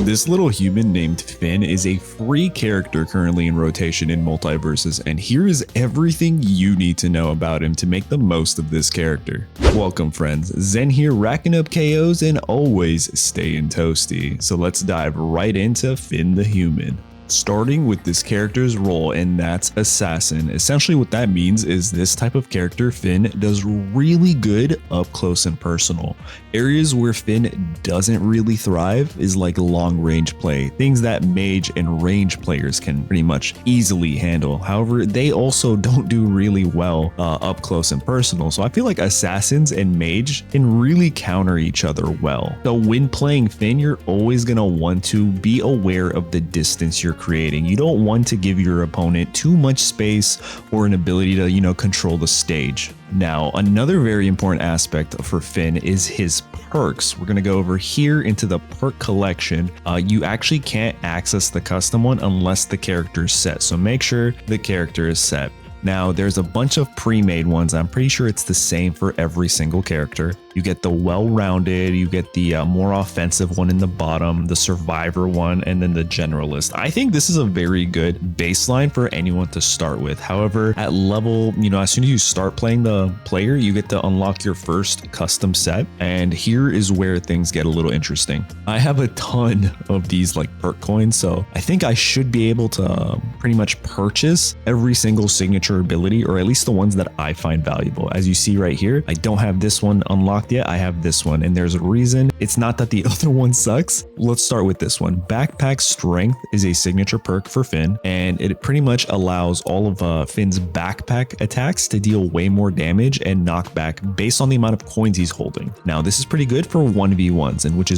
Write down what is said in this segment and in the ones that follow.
This little human named Finn is a free character currently in rotation in Multiversus, and here is everything you need to know about him to make the most of this character. Welcome friends, Zen here, racking up KOs and always staying toasty. So let's dive right into Finn the human. Starting with this character's role, and that's Assassin. Essentially what that means is this type of character, Finn, does really good up close and personal. Areas where Finn doesn't really thrive is like long range play, things that mage and range players can pretty much easily handle. However, they also don't do really well up close and personal. So I feel like Assassins and mage can really counter each other well. So when playing Finn, you're always going to want to be aware of the distance you're creating. You don't want to give your opponent too much space or an ability to, control the stage. Now, another very important aspect for Finn is his perks. We're going to go over here into the perk collection. You actually can't access the custom one unless the character is set. So make sure the character is set. Now, there's a bunch of pre-made ones. I'm pretty sure it's the same for every single character. You get the well-rounded, you get the more offensive one in the bottom, the survivor one, and then the generalist. I think this is a very good baseline for anyone to start with. However, at level, as soon as you start playing the player, you get to unlock your first custom set. And here is where things get a little interesting. I have a ton of these like perk coins, so I think I should be able to pretty much purchase every single signature ability, or at least the ones that I find valuable. As you see right here, I don't have this one unlocked yet. I have this one, and there's a reason. It's not that the other one sucks. Let's start with this one. Backpack Strength is a signature perk for Finn, and it pretty much allows all of Finn's backpack attacks to deal way more damage and knockback based on the amount of coins he's holding. Now, this is pretty good for 1v1s, and which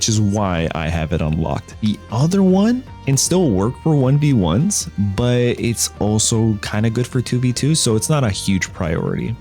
is why I have it unlocked. The other one can still work for 1v1s, but it's also kind of good for 2v2, so it's not a huge priority.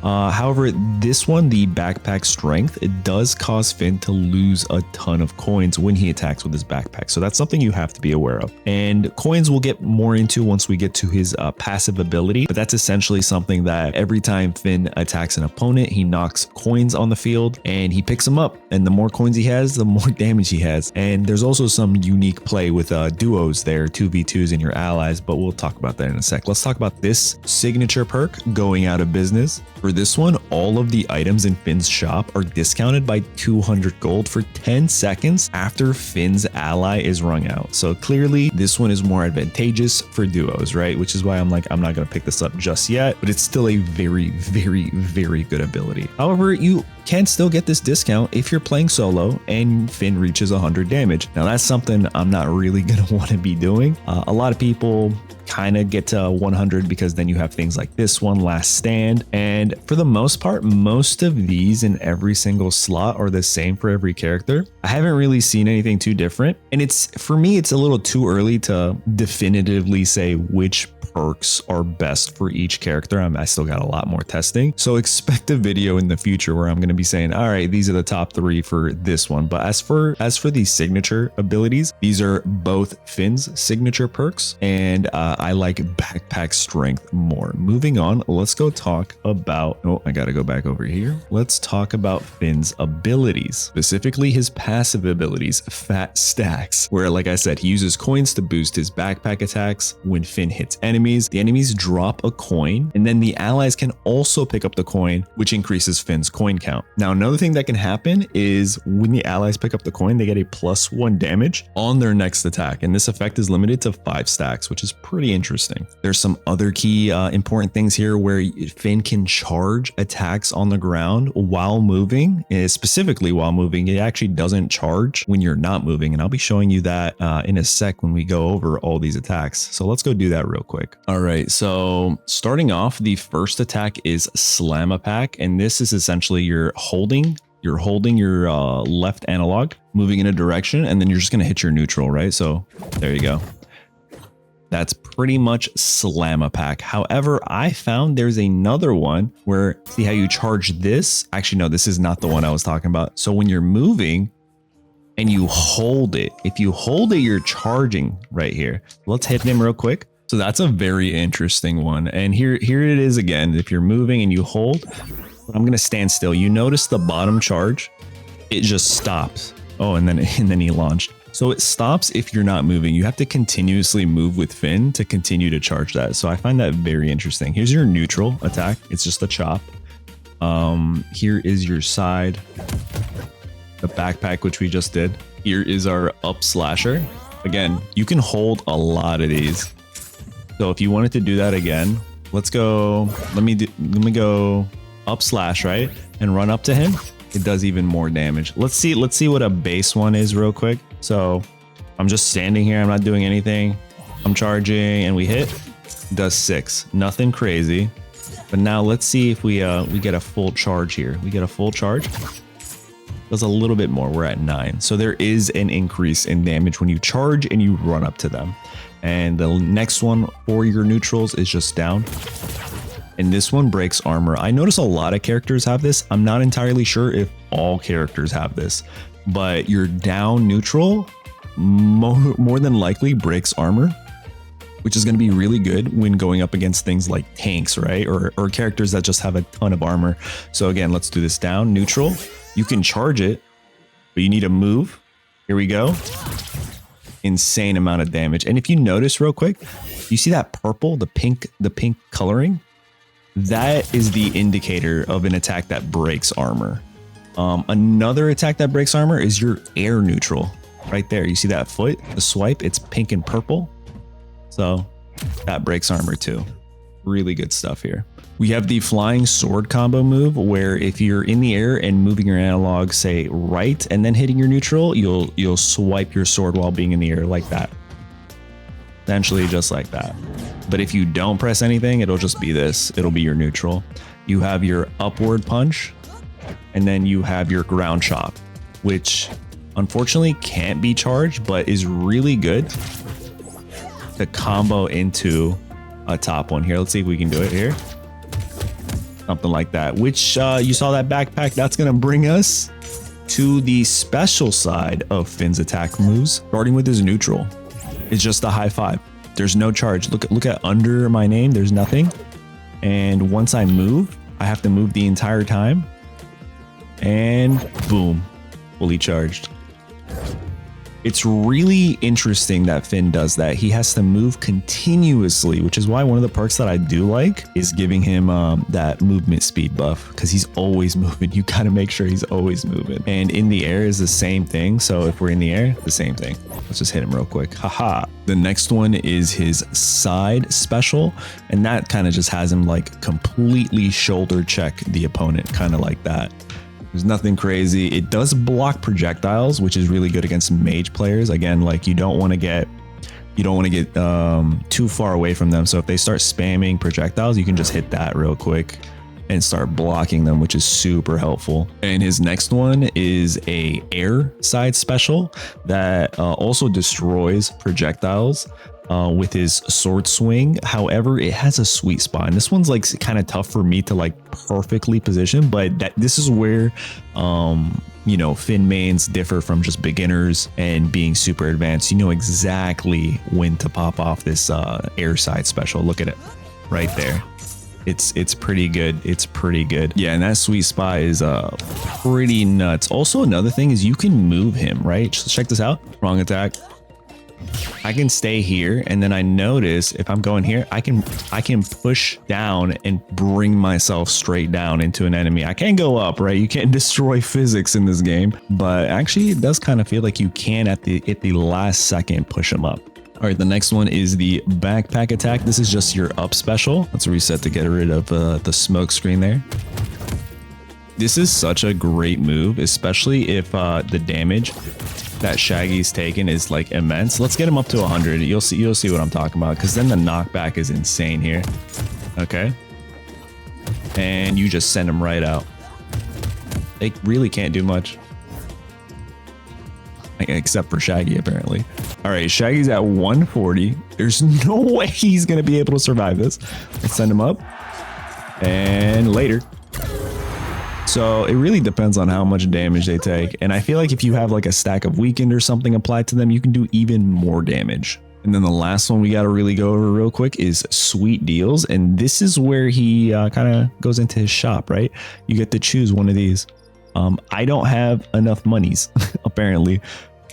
However, this one, the Backpack Strength, it does cause Finn to lose a ton of coins when he attacks with his backpack. So that's something you have to be aware of. And coins we'll get more into once we get to his passive ability, but that's essentially something that every time Finn attacks an opponent, he knocks coins on the field and he picks them up. And the more coins he has, the more damage he has. And there's also some unique play with duos there, 2v2s and your allies, but we'll talk about that in a sec. Let's talk about this signature perk, Going Out of Business. For this one, all of the items in Finn's shop are discounted by 200 gold for 10 seconds after Finn's ally is rung out. So clearly this one is more advantageous for duos, right? Which is why I'm not going to pick this up just yet, but it's still a very, very, very good ability. However, you can still get this discount if you're playing solo and Finn reaches 100 damage. Now that's something I'm not really going to want to be doing. A lot of people kind of get to 100 because then you have things like this one, Last Stand. And for the most part, most of these in every single slot are the same for every character. I haven't really seen anything too different. And for me, it's a little too early to definitively say which perks are best for each character. I still got a lot more testing. So expect a video in the future where I'm going to be saying, all right, these are the top 3 for this one. But as for these signature abilities, these are both Finn's signature perks, and I like Backpack Strength more. Moving on, let's go talk about, I got to go back over here. Let's talk about Finn's abilities, specifically his passive abilities, Fat Stacks, where, like I said, he uses coins to boost his backpack attacks. When Finn hits enemies, the enemies drop a coin, and then the allies can also pick up the coin, which increases Finn's coin count. Now, another thing that can happen is when the allies pick up the coin, they get a +1 damage on their next attack, and this effect is limited to 5 stacks, which is pretty interesting. There's some other key important things here where Finn can charge attacks on the ground while moving, specifically while moving. It actually doesn't charge when you're not moving, and I'll be showing you that in a sec when we go over all these attacks. So let's go do that real quick. All right, so starting off, the first attack is Slam-a-Pack, and this is essentially you're holding your left analog, moving in a direction, and then you're just going to hit your neutral, right? So there you go. That's pretty much Slam-a-Pack. However, I found there's another one where, see how you charge this? Actually, no, this is not the one I was talking about. So when you're moving and you hold it, if you hold it, you're charging right here. Let's hit him real quick. So that's a very interesting one. And here it is again. If you're moving and you hold, I'm going to stand still. You notice the bottom charge, it just stops. Oh, and then he launched. So it stops if you're not moving. You have to continuously move with Finn to continue to charge that. So I find that very interesting. Here's your neutral attack. It's just a chop. Here is your side, the backpack, which we just did. Here is our up slasher. Again, you can hold a lot of these. So if you wanted to do that again, let's go. Let me go up slash, right? And run up to him. It does even more damage. Let's see what a base one is real quick. So I'm just standing here. I'm not doing anything. I'm charging and we hit. It does 6. Nothing crazy. But now let's see if we get a full charge here. We get a full charge. Does a little bit more. We're at 9. So there is an increase in damage when you charge and you run up to them. And the next one for your neutrals is just down. And this one breaks armor. I notice a lot of characters have this. I'm not entirely sure if all characters have this, but your down neutral more than likely breaks armor, which is going to be really good when going up against things like tanks, right? Or characters that just have a ton of armor. So again, let's do this down neutral. You can charge it, but you need to move. Here we go. Insane amount of damage. And if you notice real quick, you see that purple, the pink coloring? That is the indicator of an attack that breaks armor. Another attack that breaks armor is your air neutral. Right there, you see that foot, the swipe, it's pink and purple. So that breaks armor too. Really good stuff here. We have the flying sword combo move where if you're in the air and moving your analog, say right, and then hitting your neutral, you'll swipe your sword while being in the air like that. Essentially just like that. But if you don't press anything, it'll just be this. It'll be your neutral. You have your upward punch, and then you have your ground chop, which unfortunately can't be charged, but is really good to combo into a top one here. Let's see if we can do it here. Something like that, which you saw that backpack. That's going to bring us to the special side of Finn's attack moves, starting with his neutral. It's just a high five. There's no charge. Look at under my name. There's nothing. And once I move, I have to move the entire time. And boom, fully charged. It's really interesting that Finn does that. He has to move continuously, which is why one of the perks that I do like is giving him that movement speed buff, because he's always moving. You got to make sure he's always moving. And in the air is the same thing. So if we're in the air, the same thing. Let's just hit him real quick. Haha. The next one is his side special. And that kind of just has him like completely shoulder check the opponent, kind of like that. There's nothing crazy. It does block projectiles, which is really good against mage players. Again, like you don't want to get too far away from them. So if they start spamming projectiles, you can just hit that real quick and start blocking them, which is super helpful. And his next one is a air side special that also destroys projectiles with his sword swing. However, it has a sweet spot. And this one's like kind of tough for me to like perfectly position, but this is where you know, Finn mains differ from just beginners and being super advanced. You know exactly when to pop off this air side special. Look at it right there. It's pretty good. It's pretty good. Yeah, and that sweet spot is pretty nuts. Also, another thing is you can move him, right? Check this out. Wrong attack. I can stay here, and then I notice if I'm going here, I can push down and bring myself straight down into an enemy. I can't go up, right? You can't destroy physics in this game, but actually it does kind of feel like you can at the last second push them up. All right, the next one is the backpack attack. This is just your up special. Let's reset to get rid of the smoke screen there. This is such a great move, especially if the damage that Shaggy's taken is like immense. Let's get him up to 100. You'll see what I'm talking about, because then the knockback is insane here. Okay, and you just send him right out. They really can't do much, except for Shaggy apparently. All right, Shaggy's at 140. There's no way he's gonna be able to survive this. Let's send him up, and later. So it really depends on how much damage they take. And I feel like if you have like a stack of weakened or something applied to them, you can do even more damage. And then the last one we got to really go over real quick is Sweet Deals. And this is where he kind of goes into his shop, right? You get to choose one of these. I don't have enough monies, apparently,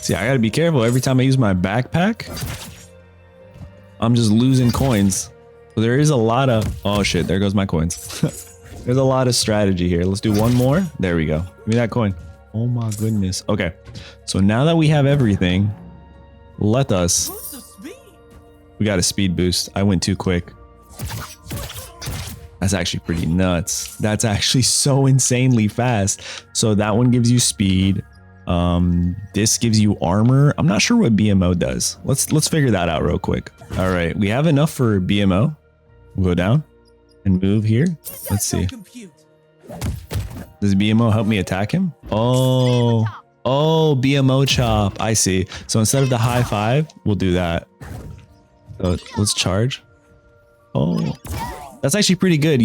See, I gotta be careful. Every time I use my backpack, I'm just losing coins. So there is a lot of... Oh shit, there goes my coins. There's a lot of strategy here. Let's do one more. There we go. Give me that coin. Oh my goodness. Okay, so now that we have everything, let us... We got a speed boost. I went too quick. That's actually pretty nuts. That's actually so insanely fast. So that one gives you speed. This gives you armor. I'm not sure what BMO does. Let's figure that out real quick. All right, we have enough for BMO. We'll go down and move here. Let's see. Does BMO help me attack him? Oh, BMO chop. I see. So instead of the high five, we'll do that. So let's charge. Oh, that's actually pretty good.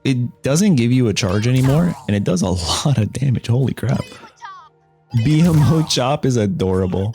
It doesn't give you a charge anymore, and it does a lot of damage. Holy crap. BMO chop is adorable.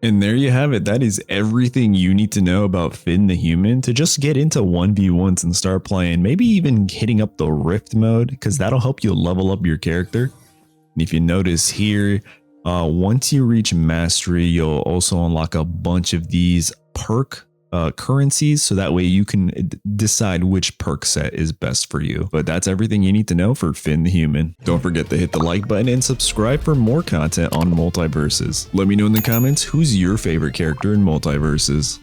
And there you have it. That is everything you need to know about Finn the Human to just get into 1v1s and start playing. Maybe even hitting up the Rift mode, because that'll help you level up your character. And if you notice here, once you reach mastery, you'll also unlock a bunch of these perk currencies, so that way you can decide which perk set is best for you. But that's everything you need to know for Finn the Human. Don't forget to hit the like button and subscribe for more content on Multiversus. Let me know in the comments who's your favorite character in Multiversus.